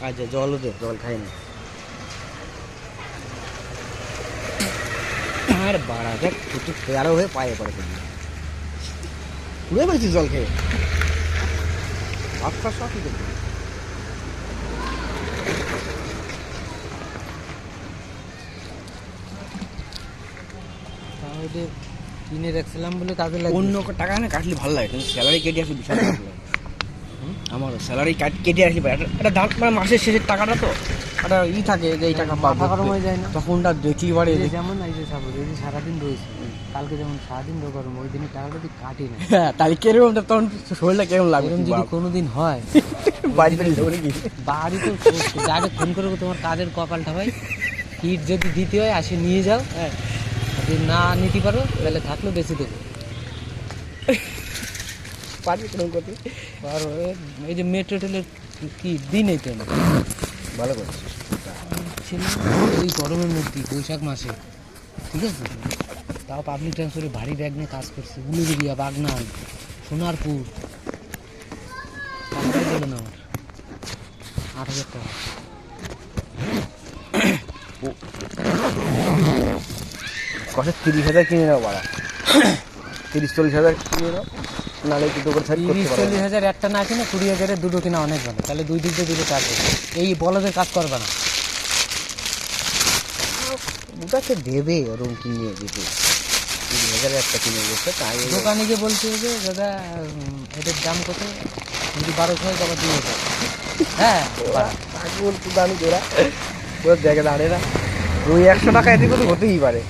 আচ্ছা জলও দে, জল খাইনি। আর বাড়া দেখ একটু পেয়ারও হয়ে পায়ে পড়ে পুড়ে পেয়েছিস জল খেয়ে। ভাত সব কি করবি? তাহলে কিনে রাখছিলাম বলে কাজে লাগে। অন্য টাকা না কাটলে ভালো লাগে, কিন্তু স্যালারি কেটে আসলে বিশাল ভালো লাগে। আমার স্যালারি কেটে আসলে একটা দাম, মানে মাসের শেষের টাকাটা তো একটা থাকে যে এই টাকা পাবো, গরম হয়ে যায় না তখনটা দেখি বাড়ে। যেমন এই যে সাপোজ এই যে সারাদিন রয়েছে, কালকে যেমন সারাদিন গরম, ওই দিনের টাকাটা যদি কাটি না, হ্যাঁ তাহলে কিরকম তখন শরীরটা কেমন লাগবে এরকম যদি কোনোদিন হয় বাড়ি বাড়ি যাবো নাকি? বাড়ি তো যাকে ফোন করে তোমার কাজের কপালটা ভাই, কিট যদি দিতে হয় আসে নিয়ে যাও, হ্যাঁ যদি না নিতে পারো তাহলে থাকলেও বেশি দেবো। পারবি কিরকম করতে? আর এই যে মেট্রো টেলের কি দিন এই তো ভালো করছিস। ছিল এই গরমের মধ্যে বৈশাখ মাসে, ঠিক আছে, তাও পাবলিক ট্রান্সপোর্টে ভারী ব্যাগ নিয়ে কাজ করছে, উলুবেড়িয়া, বাগনান, সোনারপুর। টাকাটাই দিল না আমার 8,000 টাকা। কষে 30,000 কিনে নাও বাড়া, 30-40,000 কিনে নাও, নাহলে দুটো করে থাকি করতে পারো। 30-40,000 একটা না কিনে 20,000-এর দুটো কিনা অনেক ভালো, তাহলে দুই দিক দিয়ে দুটো কাজ করবে, এই বলদের কাজ করবে না। ওটাকে দেবে ওরকম কিনে দিতে, 30,000 একটা কিনে দিচ্ছে তাই। দোকানে গিয়ে বলছে যে দাদা এটার দাম কত, যদি 1200 হয় তবে 2,000। হ্যাঁ বলতে দামি ওরা, ওরা দেখে দাঁড়ে না, 200-100 টাকা এদিকে তো হতেই পারে।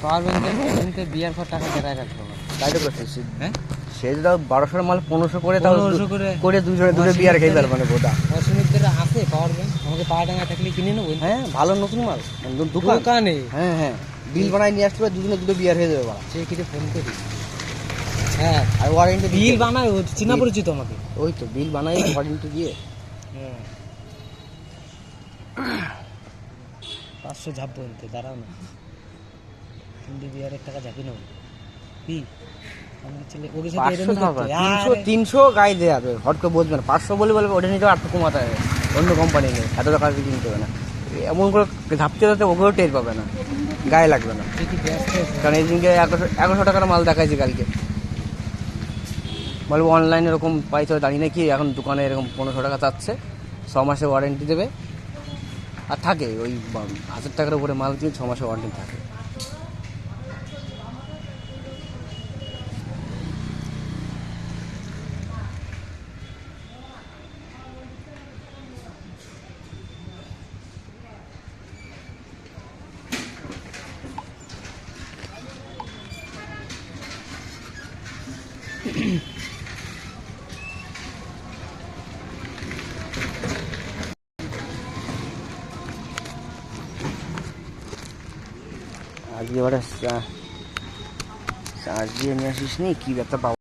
পাওয়ার ব্যাংকে বিয়ার পর টাকা দেড়াই রাখতে হবে। তাই তো করতেছি। হ্যাঁ সে যদি 1200 মাল 1500 করে, তাও 1500 করে দুটো বিয়ার খেয়ে যাবে মানে বোধা। অসুবিধার আছে পাওয়ার ব্যাংক, আমাকে পাওয়ার ডাঙ্গা থাকলে কিনে নেবো। হ্যাঁ ভালো নতুন মাল দোকান। দোকানে হ্যাঁ হ্যাঁ বিল বানায় নিয়ে আসতে হবে, দুজনে দুটো বিয়ার হয়ে যাবে বাড়া। সে কিনে ফোন করি, হ্যাঁ আর ওয়ারেন্টি বিল বানায়, চিনা পরিচিত আমাকে। ওই তো বিল বানাই ওয়ারেন্টি দিয়ে। হ্যাঁ 500 ঝাপ বলতে দাঁড়াও না, 2 বিয়ারের টাকা ঝাঁপি নেবো কি আমি ছেলে ওকে সাথে 300 গায়ে দেওয়া যাবে, হট করে বলবে না। 500 বলে বলবে ওটা নিতে 800 কমাতে হবে, অন্য কোম্পানি নেই, এত টাকা দিয়ে কিনতে হবে না। এমন করে ঝাপতে যাতে ওগুলো টের পাবে না, গায়ে লাগবে না। কারণ এই দিনকে 1100 টাকার মাল দেখাইছে কালকে, বলবো অনলাইনে এরকম পাইতে দাঁড়িয়ে নাকি, এখন দোকানে এরকম 1500 টাকা চাচ্ছে, 6 মাসে ওয়ারেন্টি দেবে। আর থাকে ওই 1000 টাকার উপরে মাল কিনে 6 মাসে ওয়ারেন্টি থাকে। আজকে এবারে চার্জ দিয়ে নিয়ে আসিস নি, কি ব্যাপার।